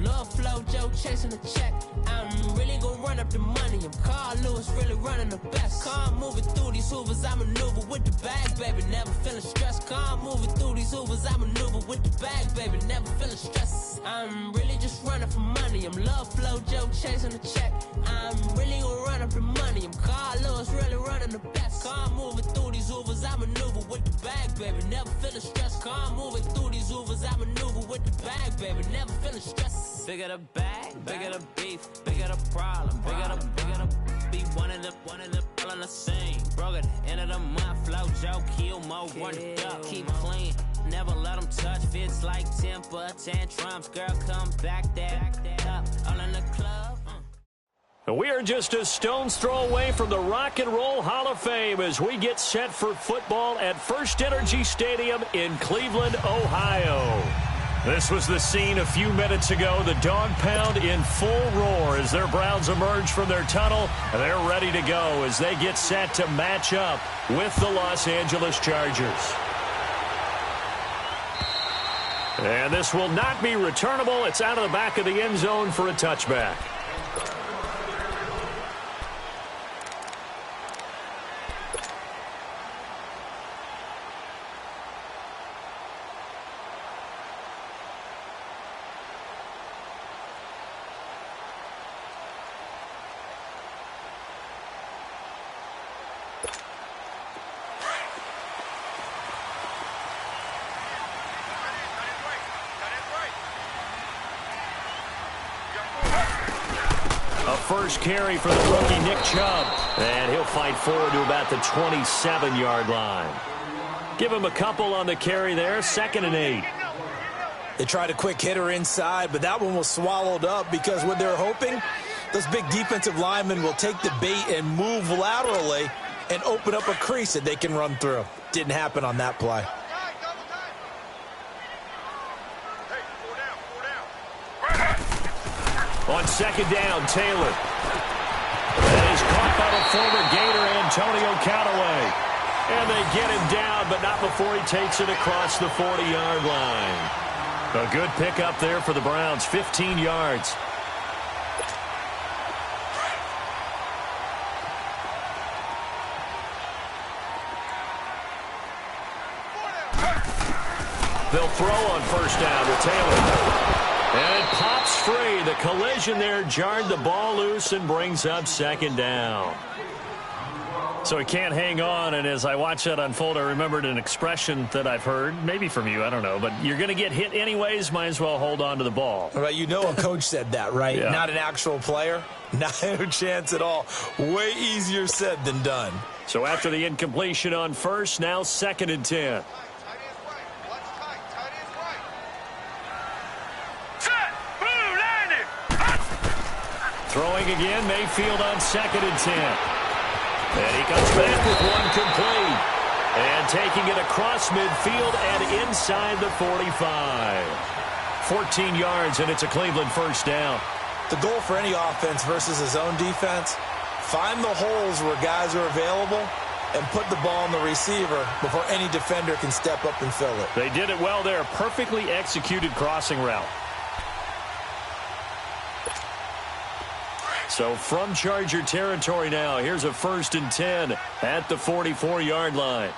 Love flow, Joe chasing the check. I'm really gonna run up the money. I'm Carl Lewis, really running the best. Calm moving through these hoovers, I maneuver with the bag, baby. Never feeling stressed. Calm moving through these hoovers, I maneuver with the bag, baby. Never feeling stressed. I'm really just running for money. I'm love flow, Joe chasing the check. I'm really gonna run up the money. I'm Carl Lewis, really running the best. Calm moving through these hoovers, I maneuver with the bag, baby. Never feeling stressed. Calm moving through these hoovers, I maneuver with the bag, baby. Never feeling stressed. Bigger the bag, bigger the beef, bigger the problem, bigger the be one of the all in the same. Broke at the end of the month, flow, Joe, kill mo, run it up, keep clean. Never let them touch, fits like temper tantrums. Girl, come back up, all in the club. We are just a stone's throw away from the Rock and Roll Hall of Fame as we get set for football at First Energy Stadium in Cleveland, Ohio. This was the scene a few minutes ago. The dog pound in full roar as their Browns emerge from their tunnel. They're ready to go as they get set to match up with the Los Angeles Chargers. And this will not be returnable. It's out of the back of the end zone for a touchback. First carry for the rookie Nick Chubb. And he'll fight forward to about the 27-yard line. Give him a couple on the carry there. 2nd and 8. They tried a quick hitter inside, but that one was swallowed up because what they're hoping, those big defensive linemen will take the bait and move laterally and open up a crease that they can run through. Didn't happen on that play. On 2nd down, Taylor. That is caught by the former Gator, Antonio Callaway. And they get him down, but not before he takes it across the 40-yard line. A good pickup there for the Browns, 15 yards. They'll throw on 1st down to Taylor. And it pops free. The collision there jarred the ball loose and brings up 2nd down. So he can't hang on, and as I watch that unfold, I remembered an expression that I've heard, maybe from you, I don't know, but you're going to get hit anyways, might as well hold on to the ball. Right, you know a coach said that, right? Yeah. Not an actual player. No chance at all. Way easier said than done. So after the incompletion on 1st, now 2nd and 10. Throwing again, Mayfield on 2nd and 10. And he comes back with one complete. And taking it across midfield and inside the 45. 14 yards, and it's a Cleveland 1st down. The goal for any offense versus his own defense, find the holes where guys are available and put the ball on the receiver before any defender can step up and fill it. They did it well there. Perfectly executed crossing route. So from Charger territory now, here's a 1st and 10 at the 44-yard line.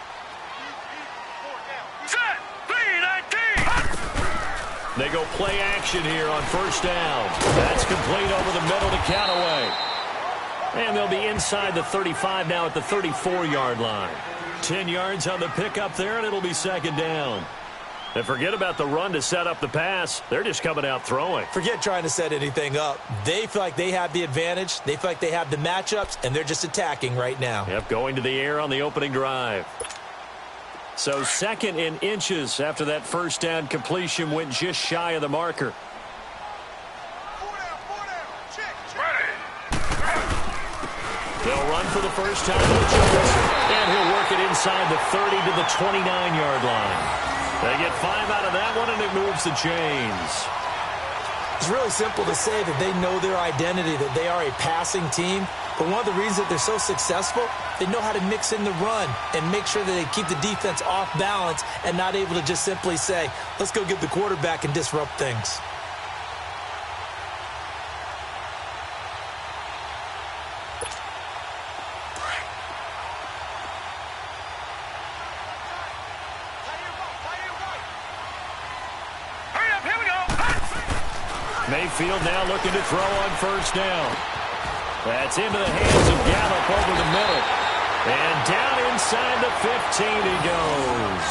They go play action here on 1st down. That's complete over the middle to Callaway. And they'll be inside the 35 now at the 34-yard line. 10 yards on the pickup there, and it'll be 2nd down. And forget about the run to set up the pass. They're just coming out throwing. Forget trying to set anything up. They feel like they have the advantage. They feel like they have the matchups, and they're just attacking right now. Yep, going to the air on the opening drive. So 2nd and inches after that 1st down completion went just shy of the marker. They'll run for the first time with Jones, and he'll work it inside the 30 to the 29-yard line. They get 5 out of that one, and it moves the chains. It's really simple to say that they know their identity, that they are a passing team. But one of the reasons that they're so successful, they know how to mix in the run and make sure that they keep the defense off balance and not able to just simply say, let's go get the quarterback and disrupt things. Mayfield now looking to throw on first down. That's into the hands of Gallup over the middle. And down inside the 15 he goes.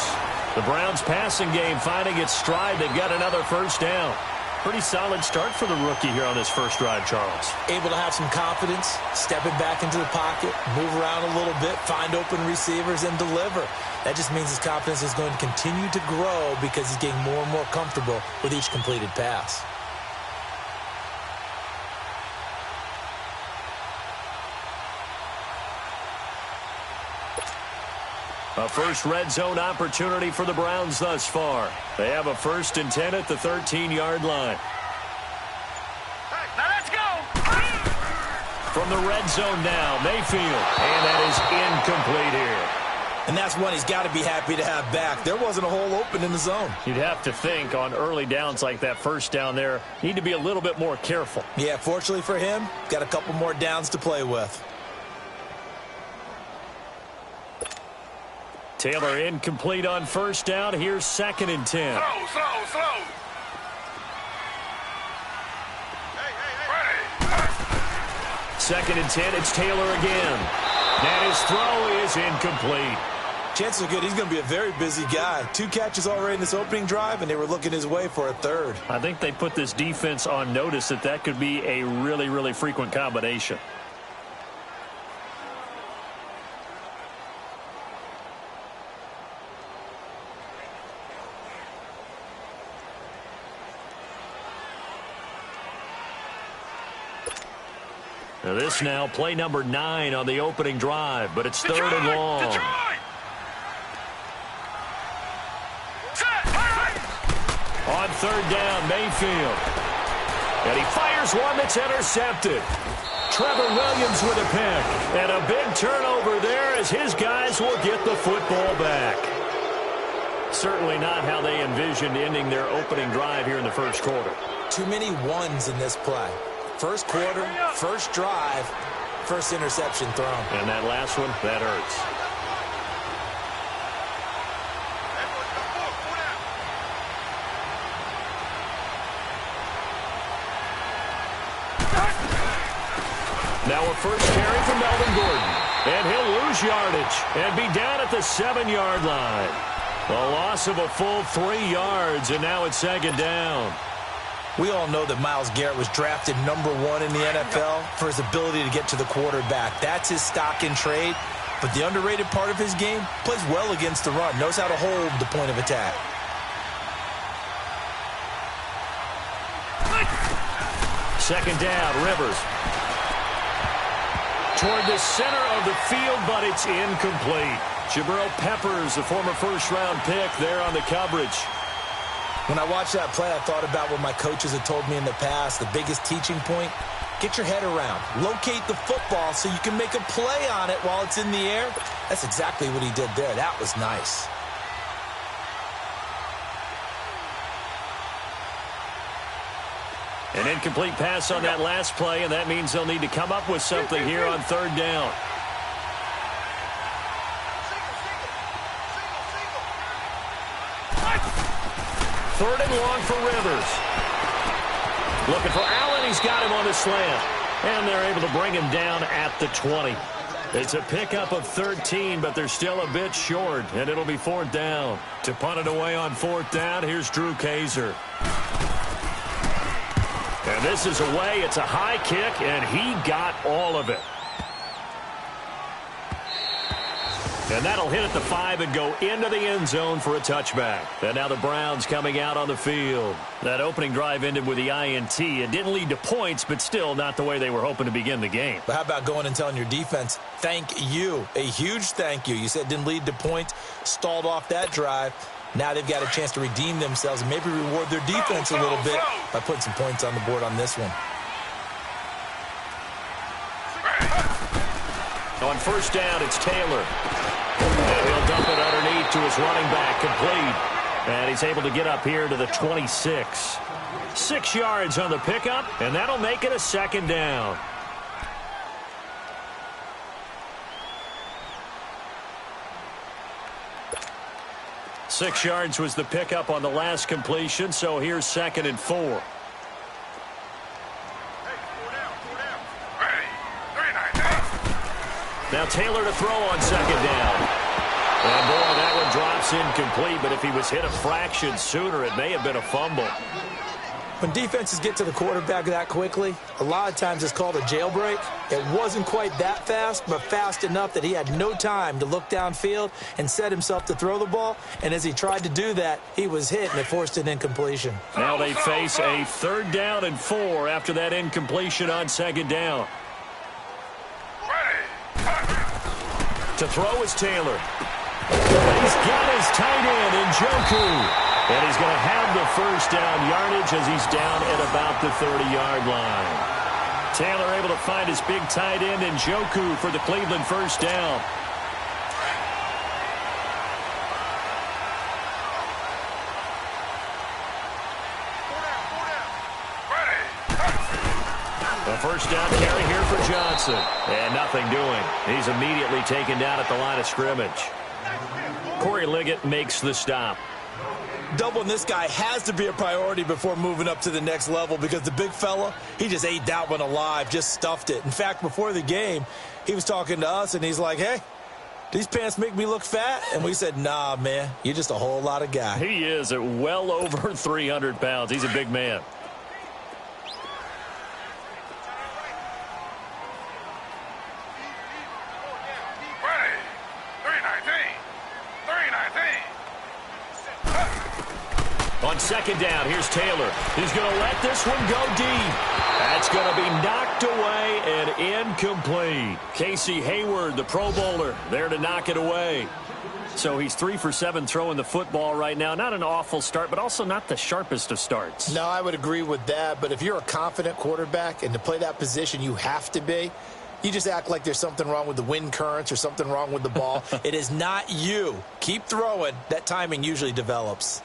The Browns passing game finding its stride. They've got another first down. Pretty solid start for the rookie here on his first drive, Charles. Able to have some confidence, stepping back into the pocket, move around a little bit, find open receivers, and deliver. That just means his confidence is going to continue to grow because he's getting more and more comfortable with each completed pass. A first red zone opportunity for the Browns thus far. They have a 1st and 10 at the 13-yard line. Now let's go! From the red zone now, Mayfield. And that is incomplete here. And that's one he's got to be happy to have back. There wasn't a hole open in the zone. You'd have to think on early downs like that first down there, need to be a little bit more careful. Yeah, fortunately for him, got a couple more downs to play with. Taylor incomplete on first down. Here's 2nd and 10. Slow. Hey. 2nd and 10. It's Taylor again. And his throw is incomplete. Chances are good he's going to be a very busy guy. 2 catches already in this opening drive, and they were looking his way for a 3rd. I think they put this defense on notice that could be a really, really frequent combination. Now this now play number 9 on the opening drive, but it's 3rd and long. On 3rd down, Mayfield. And he fires one that's intercepted. Trevor Williams with a pick. And a big turnover there as his guys will get the football back. Certainly not how they envisioned ending their opening drive here in the first quarter. Too many ones in this play. First quarter, first drive, first interception thrown. And that last one, that hurts. Now a first carry from Melvin Gordon. And he'll lose yardage and be down at the 7-yard line. A loss of a full 3 yards, and now it's 2nd down. We all know that Myles Garrett was drafted number 1 in the NFL for his ability to get to the quarterback. That's his stock in trade. But the underrated part of his game, plays well against the run, knows how to hold the point of attack. Second down, Rivers. Toward the center of the field, but it's incomplete. Jabril Peppers, a former first-round pick, there on the coverage. When I watched that play, I thought about what my coaches had told me in the past. The biggest teaching point, get your head around. Locate the football so you can make a play on it while it's in the air. That's exactly what he did there. That was nice. An incomplete pass on that last play, and that means they'll need to come up with something here on 3rd down. Third and long for Rivers. Looking for Allen. He's got him on the slant. And they're able to bring him down at the 20. It's a pickup of 13, but they're still a bit short, and it'll be 4th down. To punt it away on 4th down, here's Drew Kaiser. And this is away. It's a high kick, and he got all of it. And that'll hit at the 5 and go into the end zone for a touchback. And now the Browns coming out on the field. That opening drive ended with the INT. It didn't lead to points, but still not the way they were hoping to begin the game. But how about going and telling your defense, thank you, a huge thank you. You said it didn't lead to points, stalled off that drive. Now they've got a chance to redeem themselves and maybe reward their defense a little bit by putting some points on the board on this one. On first down, it's Taylor. And he'll dump it underneath to his running back, complete. And he's able to get up here to the 26. 6 yards on the pickup, and that'll make it a 2nd down. Six yards was the pickup on the last completion, so here's 2nd and 4. Now Taylor to throw on second down. And boy, that one drops incomplete, but if he was hit a fraction sooner, it may have been a fumble. When defenses get to the quarterback that quickly, a lot of times it's called a jailbreak. It wasn't quite that fast, but fast enough that he had no time to look downfield and set himself to throw the ball. And as he tried to do that, he was hit, and it forced an incompletion. Now they face a 3rd down and 4 after that incompletion on second down. To throw is Taylor. He's got his tight end in Njoku. And he's going to have the first down yardage as he's down at about the 30-yard line. Taylor able to find his big tight end in Njoku for the Cleveland first down. A first down carry here for Johnson. And nothing doing. He's immediately taken down at the line of scrimmage. Corey Liggett makes the stop. Doubling this guy has to be a priority before moving up to the next level because the big fella, he just ate that one alive, just stuffed it. In fact, before the game, he was talking to us, and he's like, hey, these pants make me look fat? And we said, nah, man, you're just a whole lot of guy. He is at well over 300 pounds. He's a big man. On second down, here's Taylor. He's going to let this one go deep. That's going to be knocked away and incomplete. Casey Hayward, the Pro Bowler, there to knock it away. So he's 3 for 7 throwing the football right now. Not an awful start, but also not the sharpest of starts. No, I would agree with that. But if you're a confident quarterback and to play that position, you have to be. You just act like there's something wrong with the wind currents or something wrong with the ball. It is not you. Keep throwing. That timing usually develops.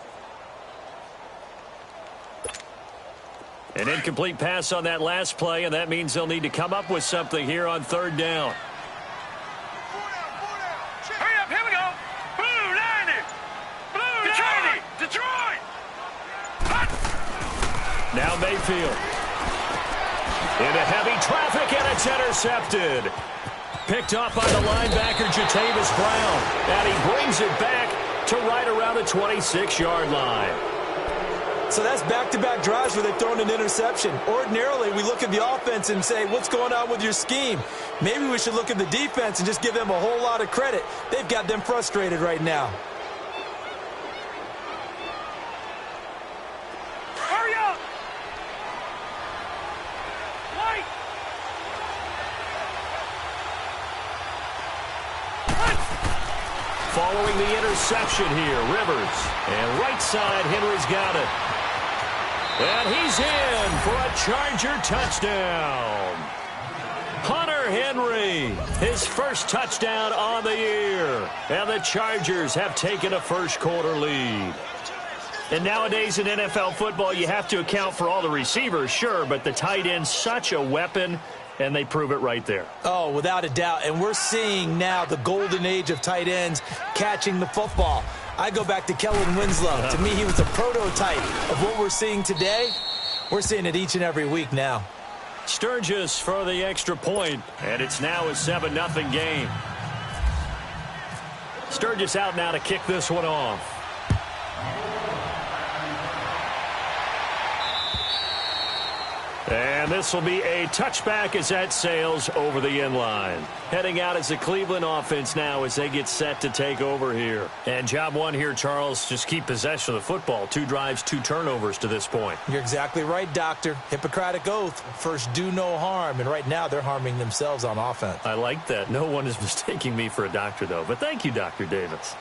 An incomplete pass on that last play, and that means they'll need to come up with something here on 3rd down. Hurry up, here we go. Blue 90. Blue Detroit. 90. Detroit. Now Mayfield. Into heavy traffic, and it's intercepted. Picked off by the linebacker, Jatavis Brown. And he brings it back to right around the 26-yard line. So that's back-to-back drives where they've thrown an interception. Ordinarily, we look at the offense and say, what's going on with your scheme? Maybe we should look at the defense and just give them a whole lot of credit. They've got them frustrated right now. Hurry up. White. Following the interception here, Rivers. And right side, Henry's got it. And he's in for a Charger touchdown. Hunter Henry, his first touchdown on the year. And the Chargers have taken a first-quarter lead. And nowadays in NFL football, you have to account for all the receivers, sure, but the tight end's such a weapon, and they prove it right there. Oh, without a doubt. And we're seeing now the golden age of tight ends catching the football. I go back to Kellen Winslow. To me, he was a prototype of what we're seeing today. We're seeing it each and every week now. Sturgis for the extra point, and it's now a 7-0 game. Sturgis out now to kick this one off. And this will be a touchback as that sails over the end line. Heading out as the Cleveland offense now as they get set to take over here. And job one here, Charles, just keep possession of the football. 2 drives, 2 turnovers to this point. You're exactly right, Doctor. Hippocratic oath. First, do no harm. And right now, they're harming themselves on offense. I like that. No one is mistaking me for a doctor, though. But thank you, Dr. Davis.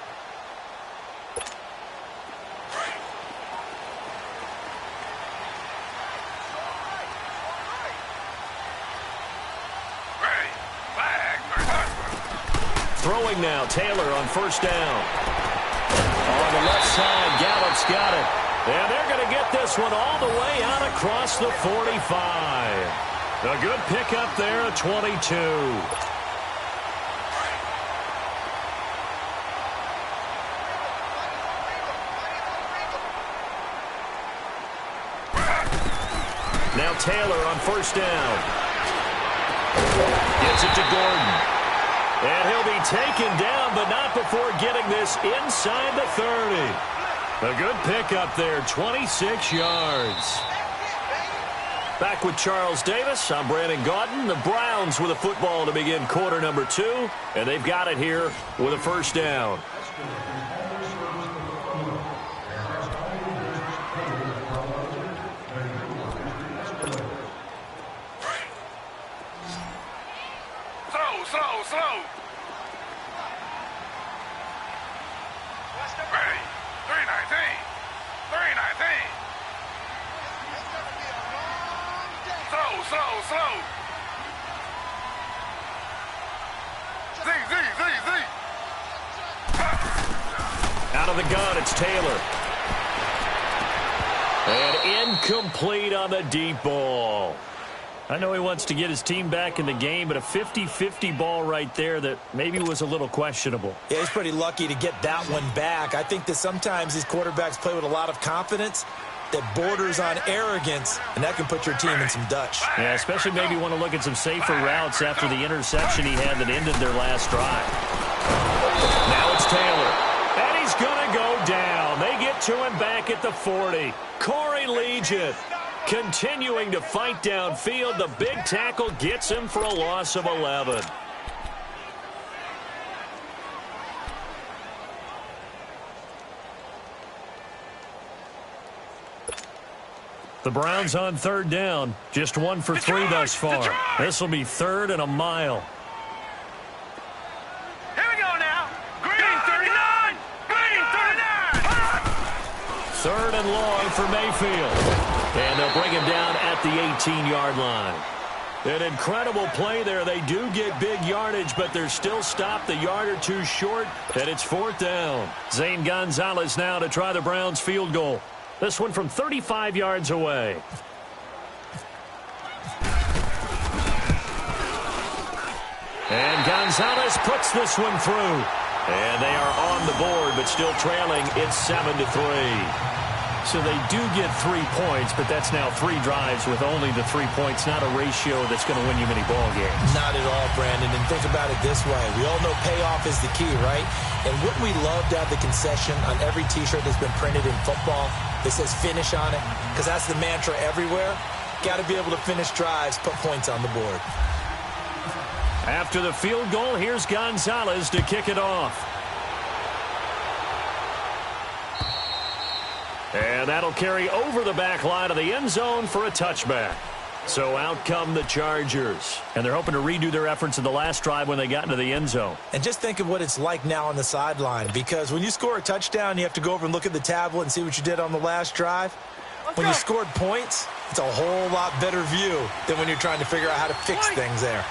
Throwing now, Taylor on first down. On the left side, Gallup's got it. And they're going to get this one all the way out across the 45. A good pickup there at 22. Now Taylor on first down. Gets it to Gordon. And he'll be taken down, but not before getting this inside the 30. A good pickup there, 26 yards. Back with Charles Davis, I'm Brandon Gaudin. The Browns with a football to begin quarter number 2, and they've got it here with a first down. Slow. Ready. 319. Slow. Z. Out of the gun, it's Taylor. And incomplete on the deep ball. I know he wants to get his team back in the game, but a 50-50 ball right there that maybe was a little questionable. Yeah, he's pretty lucky to get that one back. I think that sometimes these quarterbacks play with a lot of confidence that borders on arrogance, and that can put your team in some Dutch. Yeah, especially maybe want to look at some safer routes after the interception he had that ended their last drive. Now it's Taylor, and he's going to go down. They get to him back at the 40. Corey Legion continuing to fight downfield. The big tackle gets him for a loss of 11. The Browns on third down. Just 1 for 3 thus far. This will be 3rd and a mile. Here we go now. Green 39. 3rd and long for Mayfield. And they'll bring him down at the 18-yard line. An incredible play there. They do get big yardage, but they're still stopped a yard or two short, and it's 4th down. Zane Gonzalez now to try the Browns field goal. This one from 35 yards away. And Gonzalez puts this one through. And they are on the board, but still trailing. It's 7-3. So they do get 3 points, but that's now 3 drives with only the 3 points. Not a ratio that's going to win you many ball games. Not at all, Brandon. And think about it this way. We all know payoff is the key, right? And wouldn't we love to have the concession on every T-shirt that's been printed in football that says finish on it? Because that's the mantra everywhere. Got to be able to finish drives, put points on the board. After the field goal, here's Gonzalez to kick it off. And that'll carry over the back line of the end zone for a touchback. So out come the Chargers. And they're hoping to redo their efforts in the last drive when they got into the end zone. And just think of what it's like now on the sideline. Because when you score a touchdown, you have to go over and look at the tablet and see what you did on the last drive. When you scored points, it's a whole lot better view than when you're trying to figure out how to fix things there.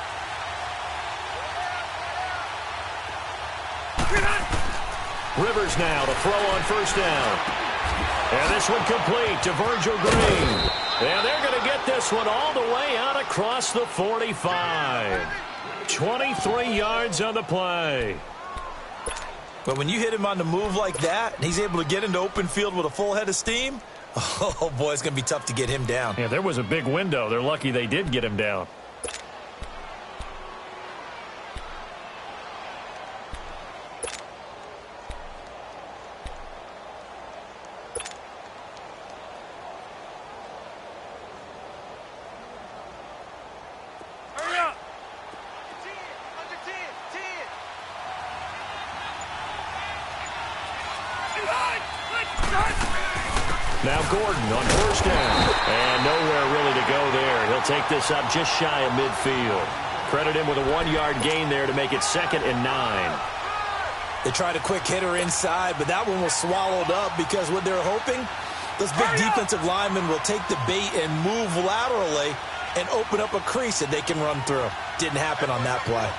Rivers now to throw on first down. And this one complete to Virgil Green. And they're going to get this one all the way out across the 45. 23 yards on the play. But when you hit him on the move like that, and he's able to get into open field with a full head of steam, oh, boy, it's going to be tough to get him down. Yeah, there was a big window. They're lucky they did get him down. Now Gordon on first down. And nowhere really to go there. He'll take this up just shy of midfield. Credit him with a 1-yard gain there to make it 2nd and 9. They tried a quick hitter inside, but that one was swallowed up because what they're hoping, those big defensive linemen will take the bait and move laterally and open up a crease that they can run through. Didn't happen on that play.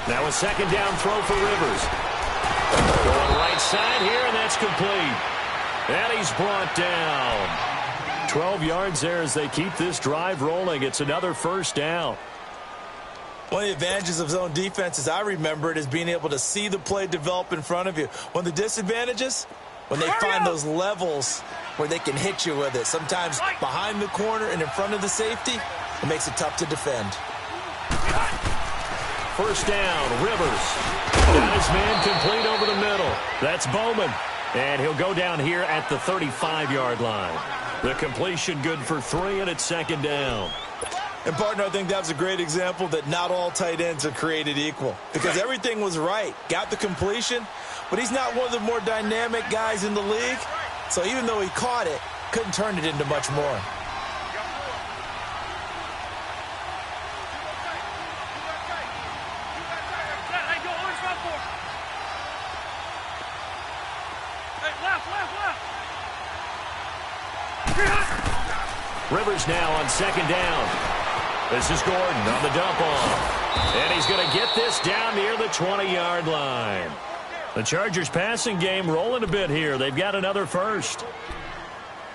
Now a 2nd down throw for Rivers. Going right side here, and that's complete. And he's brought down. 12 yards there as they keep this drive rolling. It's another first down. One of the advantages of zone defense, as I remember it, is being able to see the play develop in front of you. One of the disadvantages, when they find those levels where they can hit you with it. Sometimes behind the corner and in front of the safety, it makes it tough to defend. First down, Rivers. Got his man complete over the middle. That's Bowman. And he'll go down here at the 35-yard line. The completion good for 3, and it's second down. And, partner, I think that's a great example that not all tight ends are created equal. Because everything was right. Got the completion, but he's not one of the more dynamic guys in the league. So even though he caught it, couldn't turn it into much more. Rivers now on second down. This is Gordon on the dump off. And he's going to get this down near the 20-yard line. The Chargers passing game rolling a bit here. They've got another first.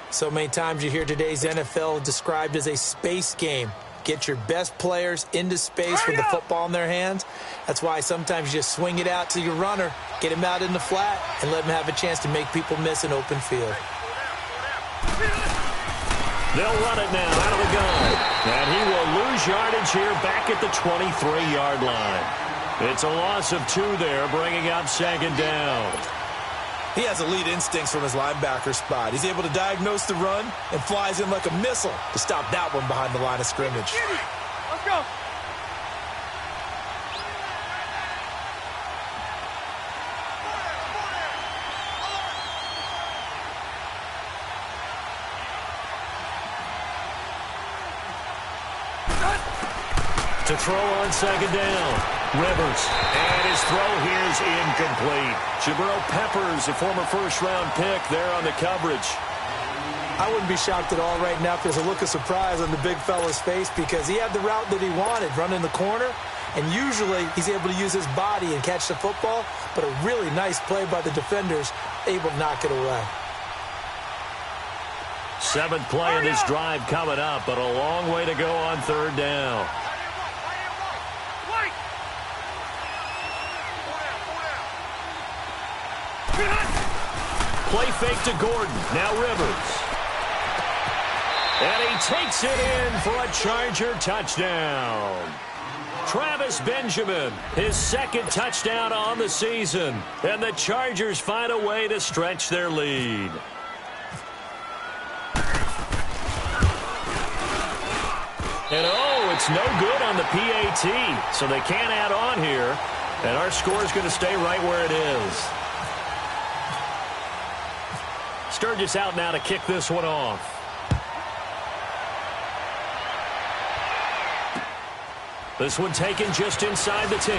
So many times you hear today's NFL described as a space game. Get your best players into space with the football in their hands. That's why sometimes you just swing it out to your runner, get him out in the flat, and let him have a chance to make people miss an open field. They'll run it now out of the gun. And he will lose yardage here back at the 23-yard line. It's a loss of 2 there, bringing up second down. He has elite instincts from his linebacker spot. He's able to diagnose the run and flies in like a missile to stop that one behind the line of scrimmage. Let's go. To throw on second down. Rivers. And his throw here is incomplete. Jabril Peppers, a former first-round pick there on the coverage. I wouldn't be shocked at all right now if there's a look of surprise on the big fella's face because he had the route that he wanted, running the corner, and usually he's able to use his body and catch the football, but a really nice play by the defenders, able to knock it away. 7th play of this drive coming up, but a long way to go on third down. Play fake to Gordon. Now Rivers. And he takes it in for a Charger touchdown. Travis Benjamin, his second touchdown on the season. And the Chargers find a way to stretch their lead. And oh, it's no good on the PAT. So they can't add on here. And our score is going to stay right where it is. Sturgis out now to kick this one off. This one taken just inside the 10.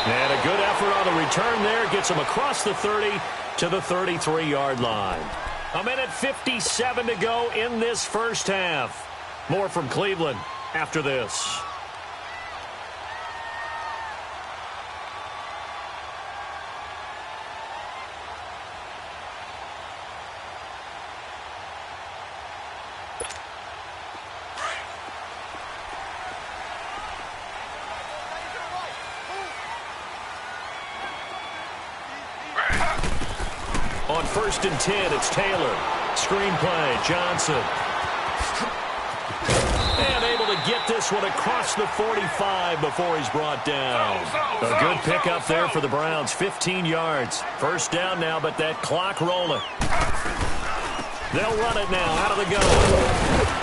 And a good effort on the return there. Gets him across the 30 to the 33-yard line. 1:57 to go in this first half. More from Cleveland after this. On 1st and 10, it's Taylor. Screenplay, Johnson. And able to get this one across the 45 before he's brought down. A good pickup there for the Browns, 15 yards. First down now, but that clock rolling. They'll run it now out of the gun.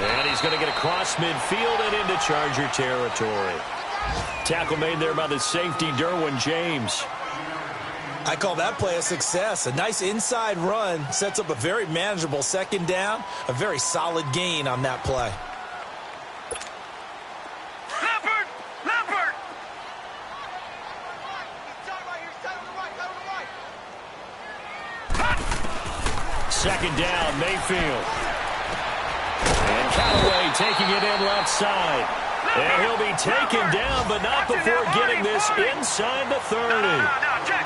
And he's going to get across midfield and into Charger territory. Tackle made there by the safety, Derwin James. I call that play a success. A nice inside run sets up a very manageable second down. A very solid gain on that play. Leopard! Leopard! Second down, Mayfield. And Callaway taking it in left side. And he'll be taken down, but not before getting this inside the 30.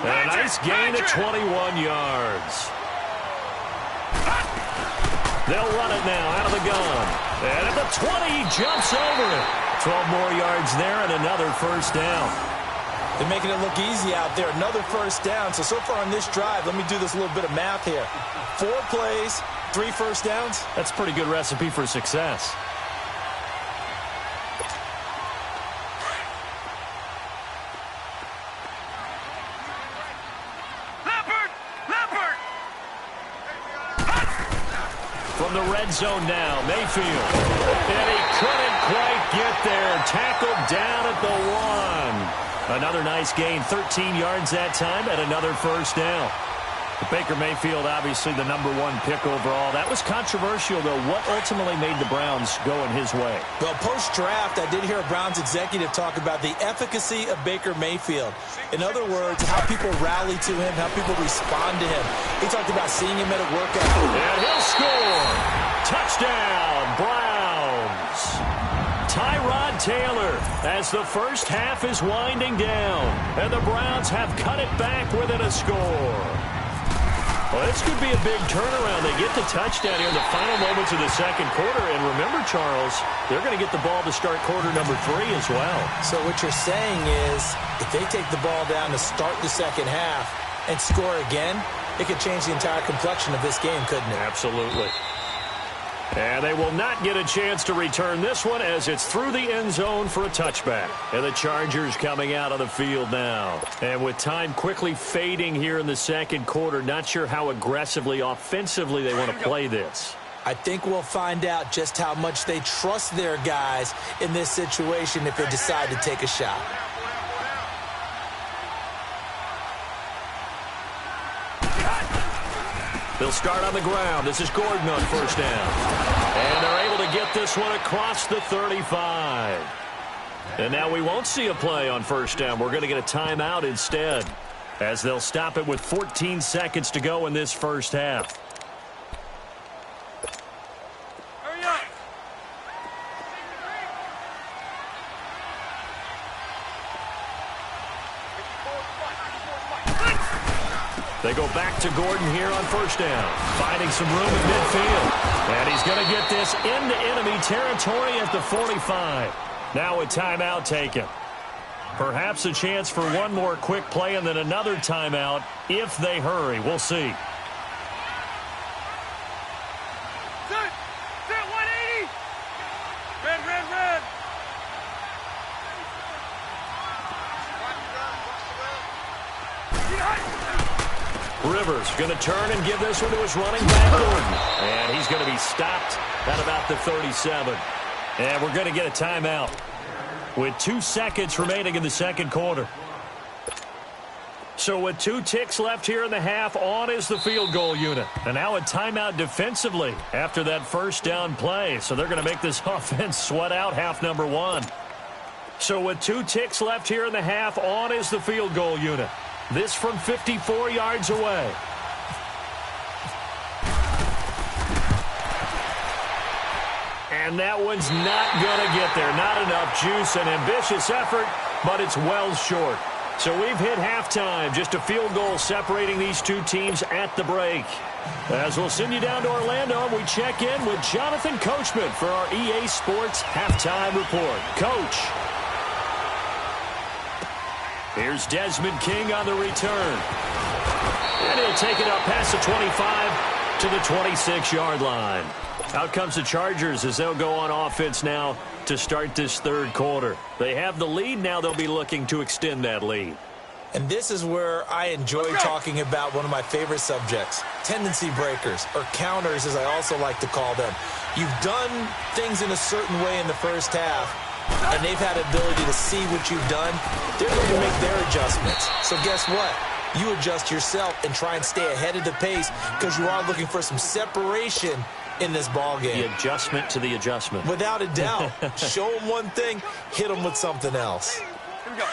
A nice gain of 21 yards. They'll run it now out of the gun. And at the 20, he jumps over it. 12 more yards there and another first down. They're making it look easy out there. Another first down. So far on this drive, let me do this little bit of math here. 4 plays, 3 first downs. That's a pretty good recipe for success. From the red zone now, Mayfield. And he couldn't quite get there. Tackled down at the 1. Another nice gain, 13 yards that time, and another first down. Baker Mayfield, obviously the #1 pick overall. That was controversial, though. What ultimately made the Browns go in his way? Well, post-draft, I did hear a Browns executive talk about the efficacy of Baker Mayfield. In other words, how people rally to him, how people respond to him. He talked about seeing him at a workout. And he'll score. Touchdown, Browns. Tyrod Taylor as the first half is winding down. And the Browns have cut it back within a score. Well, this could be a big turnaround. They get the touchdown here in the final moments of the second quarter. And remember, Charles, they're going to get the ball to start quarter number 3 as well. So what you're saying is if they take the ball down to start the second half and score again, it could change the entire complexion of this game, couldn't it? Absolutely. And they will not get a chance to return this one as it's through the end zone for a touchback. And the Chargers coming out on the field now. And with time quickly fading here in the second quarter, not sure how aggressively, offensively they want to play this. I think we'll find out just how much they trust their guys in this situation if they decide to take a shot. They'll start on the ground. This is Gordon on first down. And they're able to get this one across the 35. And now we won't see a play on first down. We're going to get a timeout instead, as they'll stop it with 14 seconds to go in this first half. Hurry up. They go back to Gordon here on first down, finding some room in midfield. And he's going to get this into enemy territory at the 45. Now a timeout taken. Perhaps a chance for one more quick play and then another timeout if they hurry. We'll see. Sit, 180. Red. Rivers going to turn and give this one to his running back, Gordon. And he's going to be stopped at about the 37. And we're going to get a timeout with 2 seconds remaining in the second quarter. So with 2 ticks left here in the half, on is the field goal unit. And now a timeout defensively after that first down play. So they're going to make this offense sweat out half number 1. So with 2 ticks left here in the half, on is the field goal unit. This from 54 yards away. And that one's not going to get there. Not enough juice, an ambitious effort, but it's well short. So we've hit halftime. Just a field goal separating these two teams at the break. As we'll send you down to Orlando, we check in with Jonathan Coachman for our EA Sports Halftime Report. Coach. Here's Desmond King on the return. And he'll take it up past the 25 to the 26-yard line. Out comes the Chargers as they'll go on offense now to start this third quarter. They have the lead. Now they'll be looking to extend that lead. And this is where I enjoy talking about one of my favorite subjects, tendency breakers, or counters as I also like to call them. You've done things in a certain way in the first half, and they've had ability to see what you've done. They're going to make their adjustments. So guess what? You adjust yourself and try and stay ahead of the pace because you are looking for some separation in this ball game. The adjustment to the adjustment. Without a doubt. Show them one thing, hit them with something else. Here we go.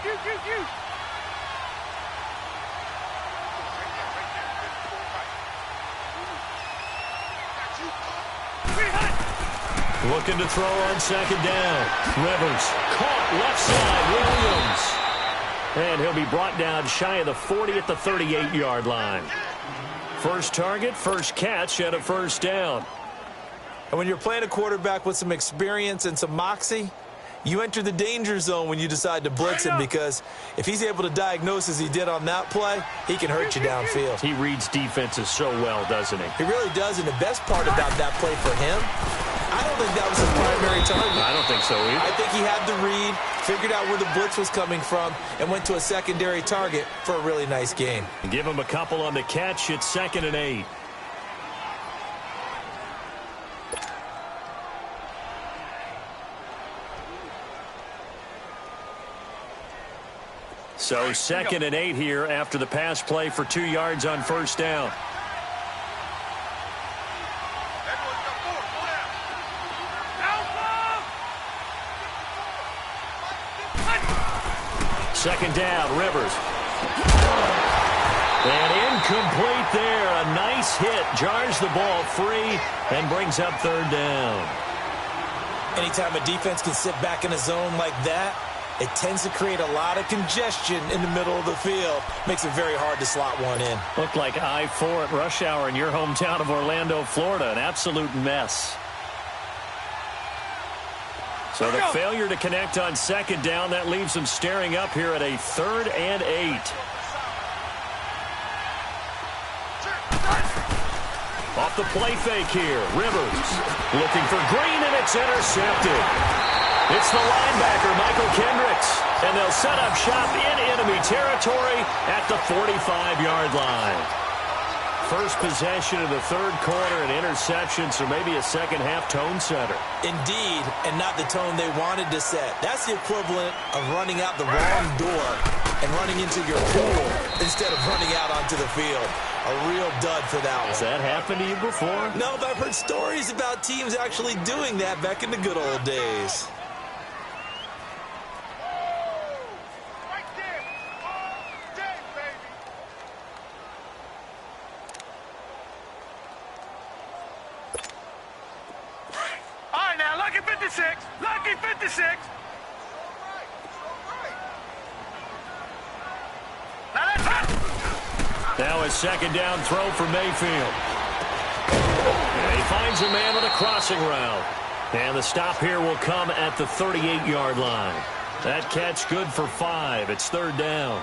You. Looking to throw on second down. Rivers caught left side. Williams. And he'll be brought down shy of the 40 at the 38-yard line. First target, first catch, and a first down. And when you're playing a quarterback with some experience and some moxie, You enter the danger zone when you decide to blitz him, because if he's able to diagnose as he did on that play, he can hurt you downfield. He reads defenses so well, doesn't he? He really does, and the best part about that play for him, I don't think that was his primary target. I don't think so either. I think he had the read, figured out where the blitz was coming from, and went to a secondary target for a really nice gain. Give him a couple on the catch. It's 2nd and 8. So 2nd and 8 here after the pass play for 2 yards on first down. Second down, Rivers. And incomplete there. A nice hit. Jars the ball free and brings up 3rd down. Anytime a defense can sit back in a zone like that, it tends to create a lot of congestion in the middle of the field. Makes it very hard to slot one in. Looked like I-4 at rush hour in your hometown of Orlando, Florida. An absolute mess. So the failure to connect on 2nd down, that leaves them staring up here at a 3rd and 8. Off the play fake here. Rivers looking for Green, and it's intercepted. It's the linebacker, Michael Kendricks, and they'll set up shop in enemy territory at the 45-yard line. First possession of the 3rd quarter, an interception, so maybe a second-half tone setter. Indeed, and not the tone they wanted to set. That's the equivalent of running out the wrong door and running into your pool instead of running out onto the field. A real dud for that one. Has that happened to you before? No, but I've heard stories about teams actually doing that back in the good old days. Lucky 56! Lucky 56! Now a 2nd down throw for Mayfield. And he finds a man on a crossing route. And the stop here will come at the 38-yard line. That catch good for 5. It's 3rd down.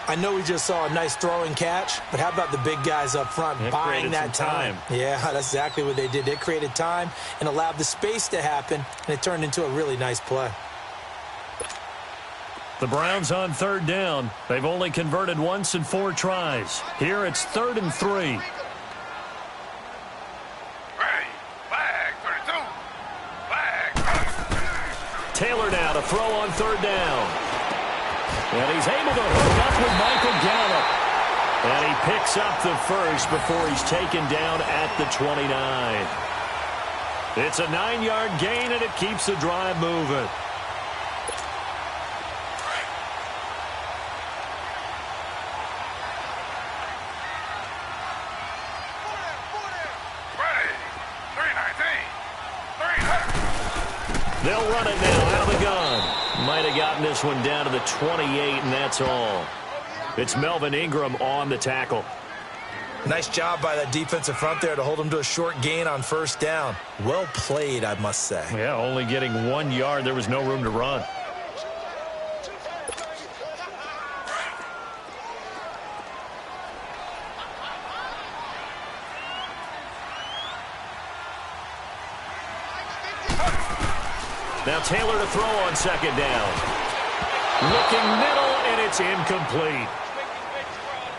I know we just saw a nice throwing catch, but how about the big guys up front buying that time? Yeah, that's exactly what they did. They created time and allowed the space to happen, and it turned into a really nice play. The Browns on 3rd down. They've only converted once in 4 tries. Here it's 3rd and 3. Ready. Flag 32. Flag. Taylor now to throw on 3rd down. And he's able to hook up with Michael Gallup. And he picks up the first before he's taken down at the 29. It's a 9-yard gain, and it keeps the drive moving. They'll run it now out of the gun. Might have gotten this one down to the 28, and that's all. It's Melvin Ingram on the tackle. Nice job by that defensive front there to hold him to a short gain on 1st down. Well played, I must say. Yeah, only getting 1 yard. There was no room to run. Now Taylor to throw on 2nd down. Looking middle, and it's incomplete.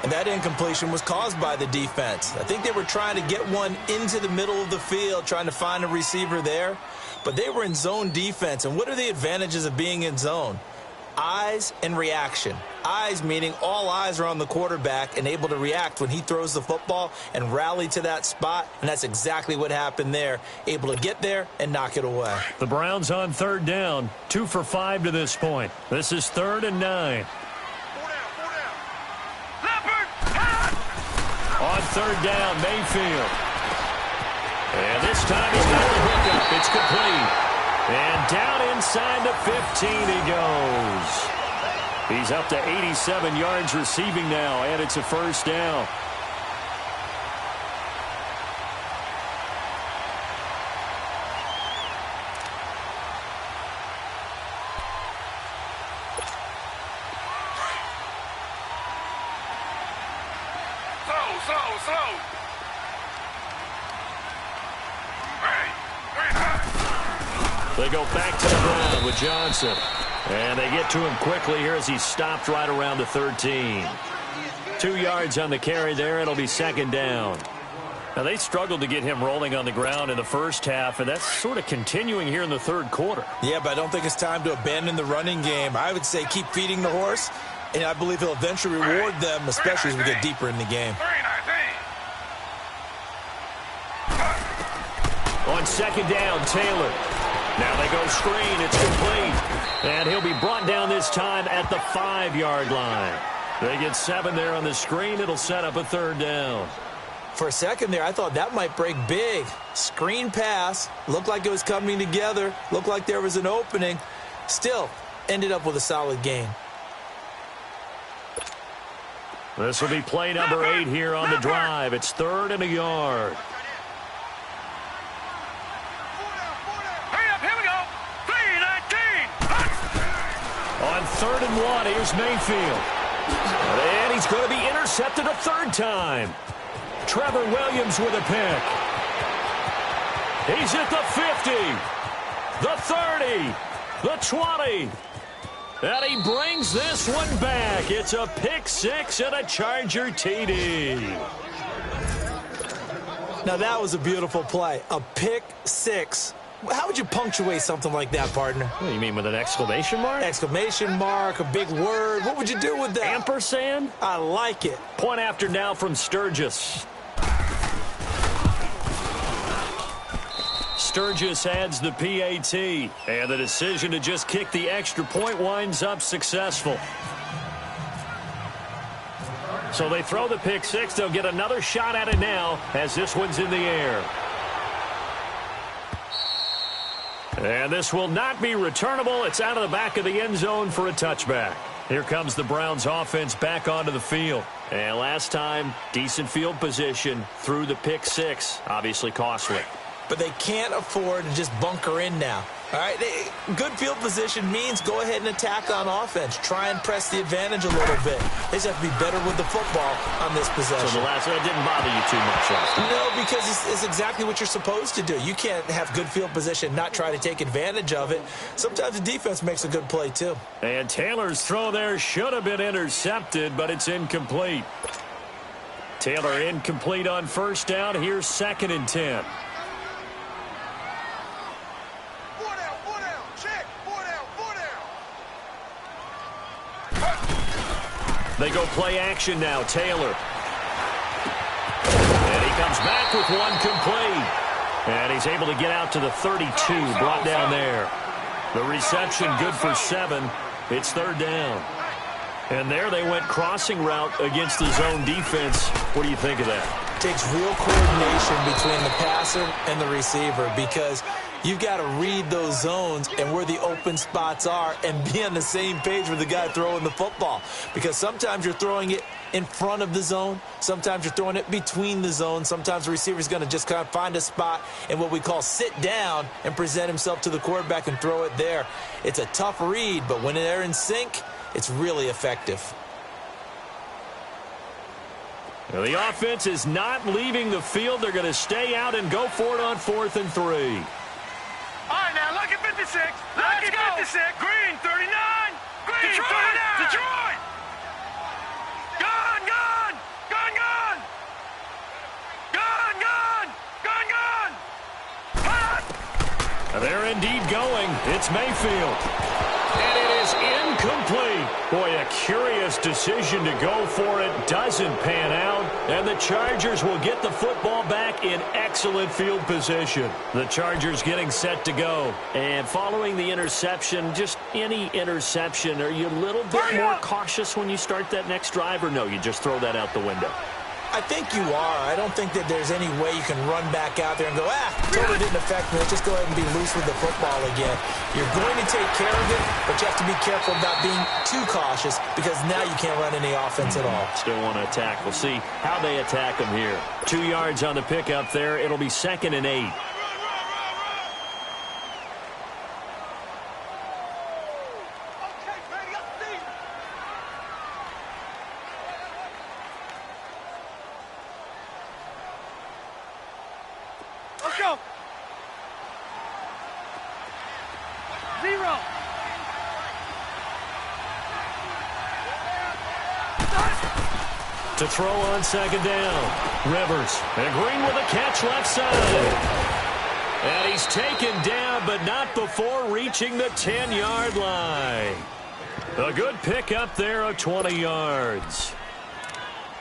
And that incompletion was caused by the defense. I think they were trying to get one into the middle of the field, trying to find a receiver there. But they were in zone defense. And what are the advantages of being in zone? Eyes and reaction. Eyes meaning all eyes are on the quarterback and able to react when he throws the football and rally to that spot. And that's exactly what happened there. Able to get there and knock it away. The Browns on 3rd down. 2 for 5 to this point. This is 3rd and 9. On 3rd down, Mayfield. And this time he's got the hookup. It's complete. And down inside the 15 he goes. He's up to 87 yards receiving now, and it's a 1st down. slow. They go back to the ground with Johnson. And they get to him quickly here as he's stopped right around the 13. 2 yards on the carry there. It'll be second down. Now, they struggled to get him rolling on the ground in the first half, and that's sort of continuing here in the third quarter. Yeah, but I don't think it's time to abandon the running game. I would say keep feeding the horse, and I believe he'll eventually reward them, especially as we get deeper in the game. On second down, Taylor. Now they go screen. It's complete. And he'll be brought down this time at the 5-yard line. They get 7 there on the screen. It'll set up a third down. For a second there, I thought that might break big. Screen pass. Looked like it was coming together. Looked like there was an opening. Still, ended up with a solid gain. This will be play number 8 here on the drive. It's 3rd and a yard. On 3rd and 1, here's Mayfield. And he's going to be intercepted a third time. Trevor Williams with a pick. He's at the 50, the 30, the 20. And he brings this one back. It's a pick 6 and a Charger TD. Now that was a beautiful play. A pick 6. How would you punctuate something like that, partner? What do you mean, with an exclamation mark? Exclamation mark, a big word. What would you do with that? Ampersand? I like it. Point after now from Sturgis. Sturgis adds the PAT, and the decision to just kick the extra point winds up successful. So they throw the pick 6. They'll get another shot at it now as this one's in the air. And this will not be returnable. It's out of the back of the end zone for a touchback. Here comes the Browns offense back onto the field. And last time, decent field position through the pick 6. Obviously costly. But they can't afford to just bunker in now. All right, good field position means go ahead and attack on offense. Try and press the advantage a little bit. They just have to be better with the football on this possession. So the last one didn't bother you too much last time? No, because it's exactly what you're supposed to do. You can't have good field position, not try to take advantage of it. Sometimes the defense makes a good play, too. And Taylor's throw there should have been intercepted, but it's incomplete. Taylor incomplete on first down. Here's 2nd and 10. They go play action now. Taylor. And he comes back with one complete. And he's able to get out to the 32, brought down there. The reception good for 7. It's 3rd down. And there they went crossing route against the zone defense. What do you think of that? Takes real coordination between the passer and the receiver because you've got to read those zones and where the open spots are and be on the same page with the guy throwing the football. Because sometimes you're throwing it in front of the zone. Sometimes you're throwing it between the zones. Sometimes the receiver's going to just kind of find a spot and what we call sit down and present himself to the quarterback and throw it there. It's a tough read, but when they're in sync, it's really effective. Now the offense is not leaving the field. They're going to stay out and go for it on 4th and 3. All right, now look at 56. Look at 56. Green, 39. Green, Detroit, 39. Detroit. Gone. They're indeed going. It's Mayfield. And it is incomplete. Boy, a curious decision to go for it. Doesn't pan out. And the Chargers will get the football back in excellent field position. The Chargers getting set to go. And following the interception, just any interception, are you a little bit more cautious when you start that next drive, or no, you just throw that out the window? I think you are. I don't think that there's any way you can run back out there and go, totally didn't affect me. Let's just go ahead and be loose with the football again. You're going to take care of it, but you have to be careful about being too cautious because now you can't run any offense at all. Still want to attack. We'll see how they attack them here. 2 yards on the pickup there. It'll be 2nd and 8. 0. To throw on second down. Rivers. And Green with a catch left side. And he's taken down, but not before reaching the 10-yard line. A good pickup there of 20 yards.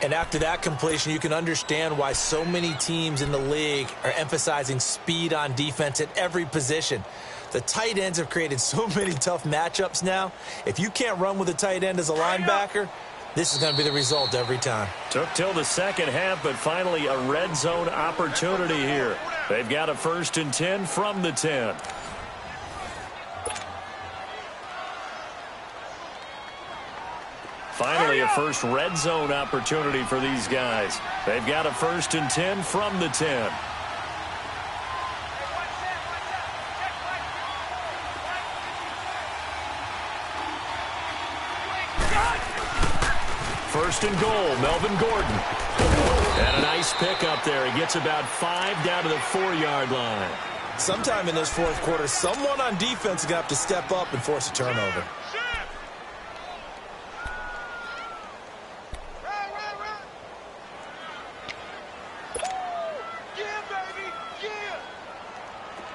And after that completion, you can understand why so many teams in the league are emphasizing speed on defense at every position. The tight ends have created so many tough matchups now. If you can't run with a tight end as a linebacker, this is going to be the result every time. Took till the second half, but finally a red zone opportunity here. They've got a 1st and 10 from the 10. Finally a first red zone opportunity for these guys. They've got a 1st and 10 from the 10. First and goal, Melvin Gordon. And a nice pickup there. He gets about 5 down to the 4-yard line. Sometime in this fourth quarter, someone on defense is going to have to step up and force a turnover.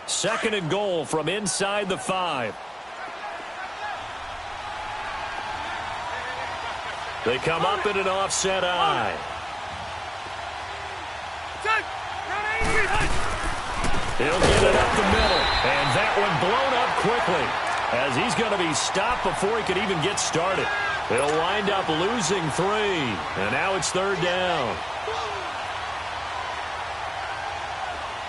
Second and goal from inside the 5. They come up in an offset eye. He'll get it up the middle. And that one blown up quickly as he's going to be stopped before he could even get started. He'll wind up losing 3. And now it's 3rd down.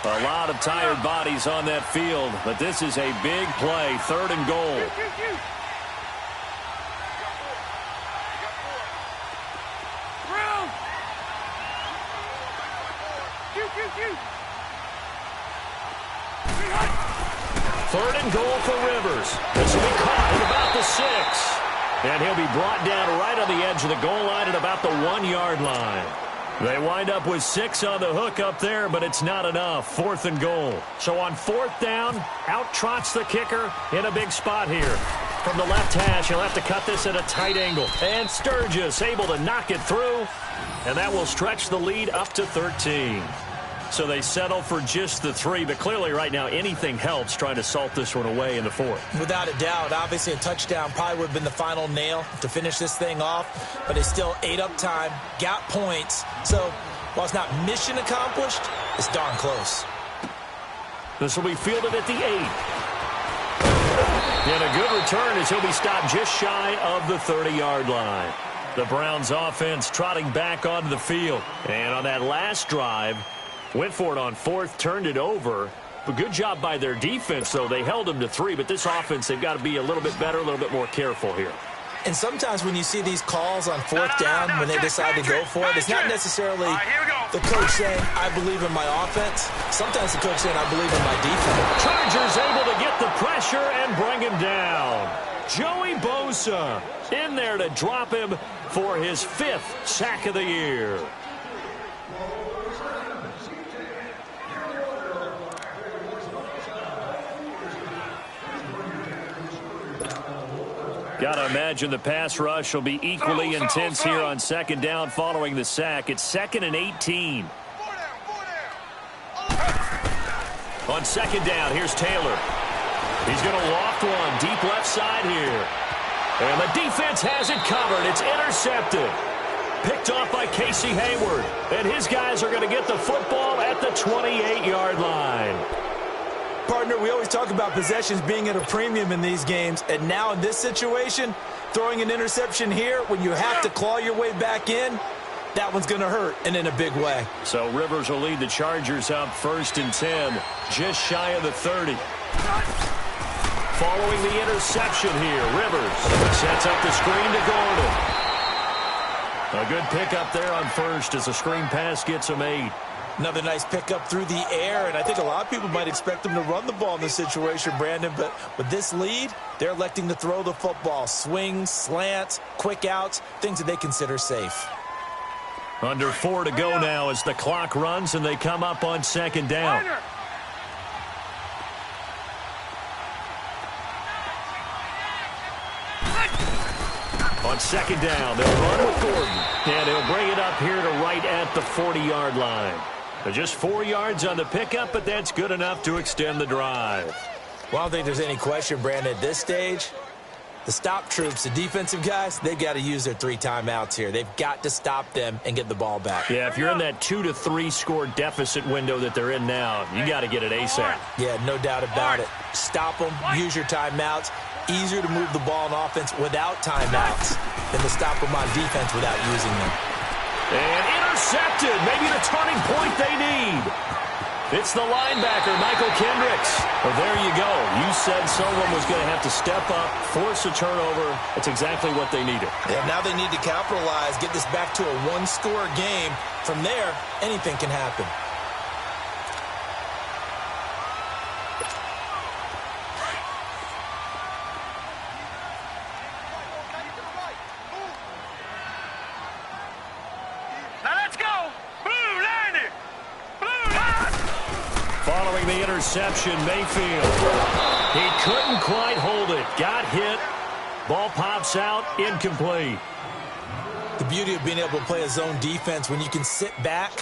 A lot of tired bodies on that field, but this is a big play. 3rd and goal. Third and goal for Rivers. This will be caught at about the 6. And he'll be brought down right on the edge of the goal line at about the 1-yard line. They wind up with 6 on the hook up there, but it's not enough. 4th and goal. So on 4th down, out trots the kicker in a big spot here. From the left hash, he'll have to cut this at a tight angle. And Sturgis able to knock it through. And that will stretch the lead up to 13. So they settle for just the 3, but clearly right now anything helps trying to salt this one away in the 4th. Without a doubt, obviously a touchdown probably would have been the final nail to finish this thing off, but they still ate up time, got points. So while it's not mission accomplished, it's darn close. This will be fielded at the 8. And a good return as he'll be stopped just shy of the 30-yard line. The Browns offense trotting back onto the field. And on that last drive, went for it on 4th, turned it over. But good job by their defense, though. They held them to 3, but this offense, they've got to be a little bit better, a little bit more careful here. And sometimes when you see these calls on 4th down, when they decide to go for it, it's not necessarily the coach saying, I believe in my offense. Sometimes the coach saying, I believe in my defense. Chargers able to get the pressure and bring him down. Joey Bosa in there to drop him for his 5th sack of the year. Got to imagine the pass rush will be equally intense here on 2nd down following the sack. It's 2nd and 18. On 2nd down, here's Taylor. He's going to loft one deep left side here. And the defense has it covered. It's intercepted. Picked off by Casey Hayward. And his guys are going to get the football at the 28-yard line. Partner, we always talk about possessions being at a premium in these games, and now in this situation, throwing an interception here when you have to claw your way back in, that one's going to hurt, and in a big way. So Rivers will lead the Chargers up 1st and 10, just shy of the 30. Following the interception here, Rivers sets up the screen to Gordon. A good pickup there on 1st as the screen pass gets him 8. Another nice pickup through the air, and I think a lot of people might expect them to run the ball in this situation, Brandon, but with this lead, they're electing to throw the football. Swings, slants, quick outs, things that they consider safe. Under 4 to go now as the clock runs and they come up on 2nd down. On second down, they'll run with Gordon. And he'll bring it up here to right at the 40-yard line. Just 4 yards on the pickup, but that's good enough to extend the drive. Well, I don't think there's any question, Brandon, at this stage. The stop troops, the defensive guys, they've got to use their 3 timeouts here. They've got to stop them and get the ball back. Yeah, if you're in that 2 to 3 score deficit window that they're in now, you got to get it ASAP. Yeah, no doubt about it. Stop them, use your timeouts. Easier to move the ball on offense without timeouts than to stop them on defense without using them. And intercepted, maybe the turning point they need. It's the linebacker, Michael Kendricks. Well, there you go. You said someone was going to have to step up, force a turnover. That's exactly what they needed. Yeah, now they need to capitalize, get this back to a 1-score game. From there, anything can happen. Following the interception, Mayfield. He couldn't quite hold it. Got hit. Ball pops out. Incomplete. The beauty of being able to play a zone defense when you can sit back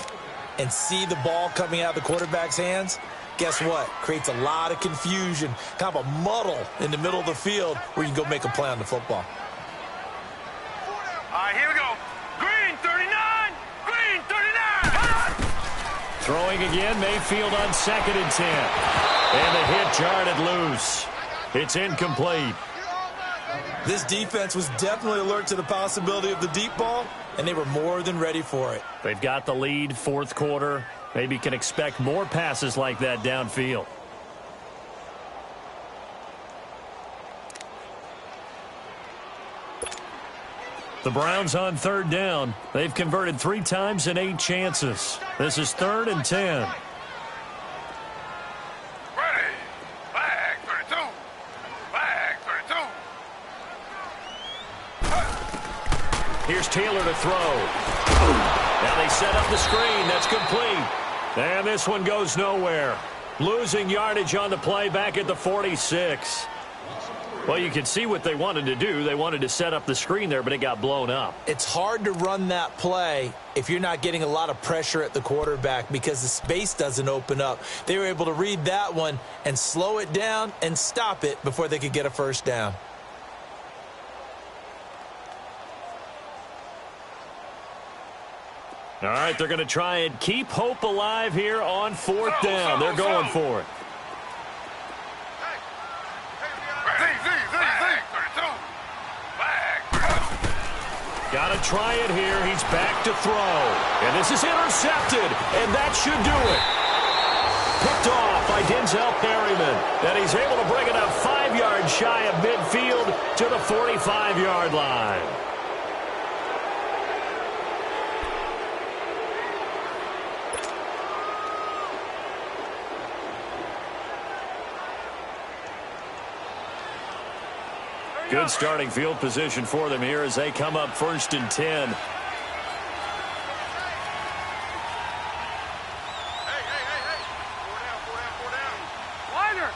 and see the ball coming out of the quarterback's hands, guess what? Creates a lot of confusion, kind of a muddle in the middle of the field where you can go make a play on the football. All right, here we go. Green 39. Green 39. Throwing again, Mayfield on 2nd and 10. And the hit jarred it loose. It's incomplete. This defense was definitely alert to the possibility of the deep ball, and they were more than ready for it. They've got the lead, 4th quarter. Maybe can expect more passes like that downfield. The Browns on 3rd down. They've converted 3 times in 8 chances. This is 3rd and 10. Ready. Flag 32. Flag 32. Here's Taylor to throw. Now they set up the screen. That's complete. And this one goes nowhere. Losing yardage on the play back at the 46. Well, you can see what they wanted to do. They wanted to set up the screen there, but it got blown up. It's hard to run that play if you're not getting a lot of pressure at the quarterback because the space doesn't open up. They were able to read that one and slow it down and stop it before they could get a first down. All right, they're going to try and keep hope alive here on 4th down. They're going for it. Got to try it here. He's back to throw. And this is intercepted. And that should do it. Picked off by Denzel Perryman. And he's able to bring it up 5 yards shy of midfield to the 45-yard line. Good starting field position for them here as they come up 1st and 10. Wider.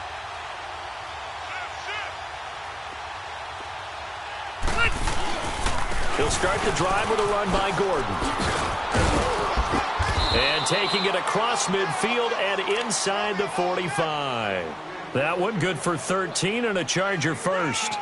He'll start the drive with a run by Gordon. And taking it across midfield and inside the 45. That one good for 13 and a Charger first.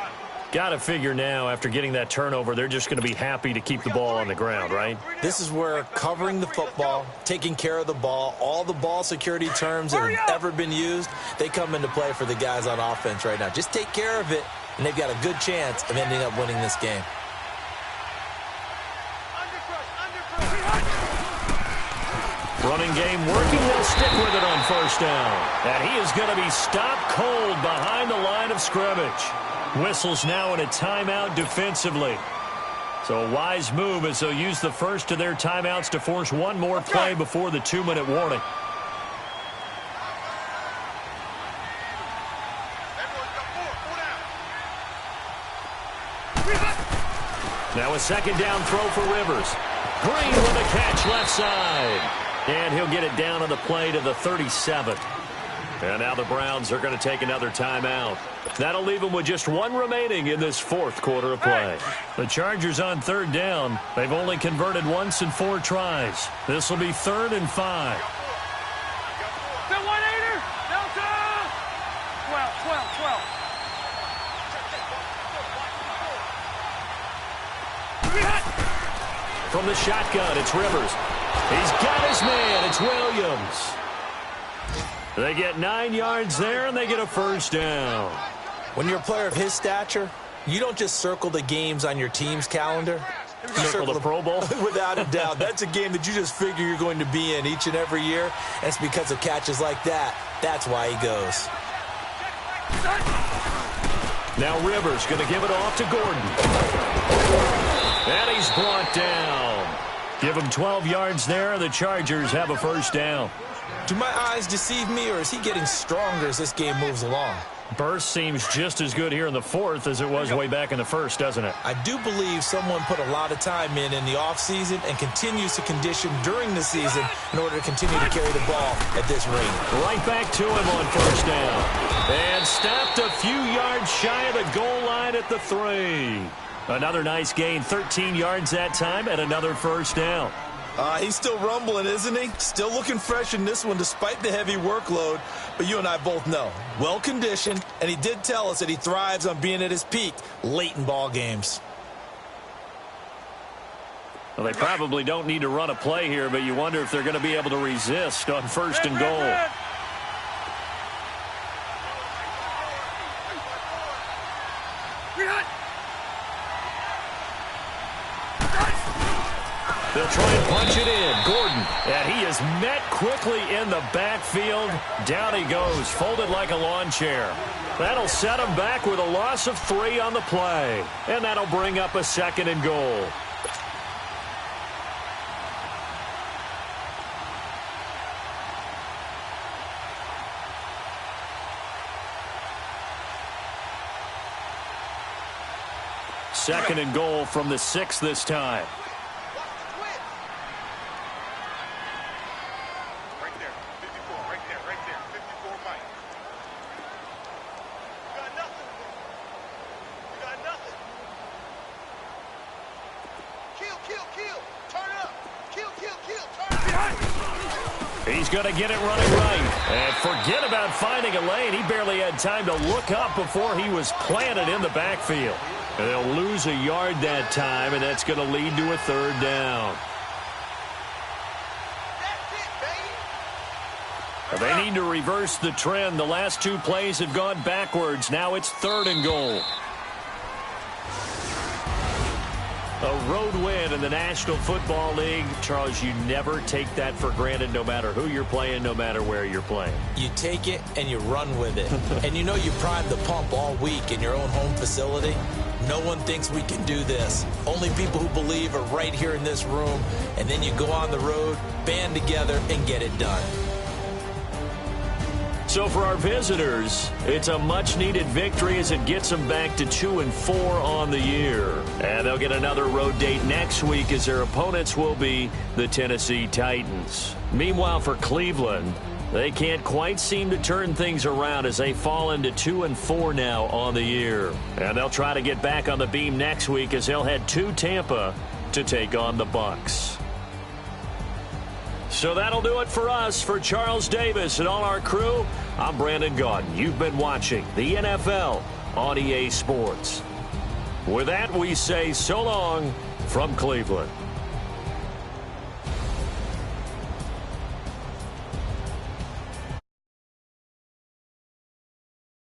Got to figure now, after getting that turnover, they're just going to be happy to keep the ball on the ground, right? This is where covering the football, taking care of the ball, all the ball security terms that have ever been used, they come into play for the guys on offense right now. Just take care of it, and they've got a good chance of ending up winning this game. Running game working. They'll stick with it on 1st down. And he is going to be stopped cold behind the line of scrimmage. Whistles now in a timeout defensively. So a wise move as they'll use the first of their timeouts to force one more play before the 2-minute warning. Now a 2nd down throw for Rivers. Green with a catch left side. And he'll get it down on the play to the 37. And now the Browns are going to take another timeout. That'll leave them with just one remaining in this fourth quarter of play. The Chargers on third down. They've only converted once in 4 tries. This will be 3rd and 5. The 1-8er. Delta. 12. From the shotgun, it's Rivers. He's got his man. It's Williams. They get 9 yards there, and they get a first down. When you're a player of his stature, you don't just circle the games on your team's calendar. You circle the Pro Bowl? Without a doubt. That's a game that you just figure you're going to be in each and every year, and it's because of catches like that. That's why he goes. Now Rivers going to give it off to Gordon. And he's brought down. Give him 12 yards there, and the Chargers have a first down. Do my eyes deceive me, or is he getting stronger as this game moves along? Burst seems just as good here in the fourth as it was way back in the first, doesn't it? I do believe someone put a lot of time in the offseason and continues to condition during the season in order to continue to carry the ball at this rate. Right back to him on first down. And stopped a few yards shy of the goal line at the 3. Another nice gain, 13 yards that time, and another first down. He's still rumbling, isn't he? Still looking fresh in this one despite the heavy workload. But you and I both know, well-conditioned, and he did tell us that he thrives on being at his peak late in ball games. Well, they probably don't need to run a play here, but you wonder if they're going to be able to resist on first and goal. They'll try and punch it in. Gordon, and he is met quickly in the backfield. Down he goes, folded like a lawn chair. That'll set him back with a loss of 3 on the play. And that'll bring up a 2nd and goal. Second and goal from the 6 this time. He's going to get it running right. And forget about finding a lane. He barely had time to look up before he was planted in the backfield. And they'll lose a yard that time, and that's going to lead to a 3rd down. They need to reverse the trend. The last 2 plays have gone backwards. Now it's 3rd and goal. A road win in the National Football League. Charles, you never take that for granted no matter who you're playing, no matter where you're playing. You take it and you run with it. And you know you primed the pump all week in your own home facility. No one thinks we can do this. Only people who believe are right here in this room. And then you go on the road, band together, and get it done. So for our visitors, it's a much-needed victory as it gets them back to 2-4 on the year. And they'll get another road date next week as their opponents will be the Tennessee Titans. Meanwhile, for Cleveland, they can't quite seem to turn things around as they fall into 2-4 now on the year. And they'll try to get back on the beam next week as they'll head to Tampa to take on the Bucs. So that'll do it for us. For Charles Davis and all our crew, I'm Brandon Gaudin. You've been watching the NFL on EA Sports. With that, we say so long from Cleveland.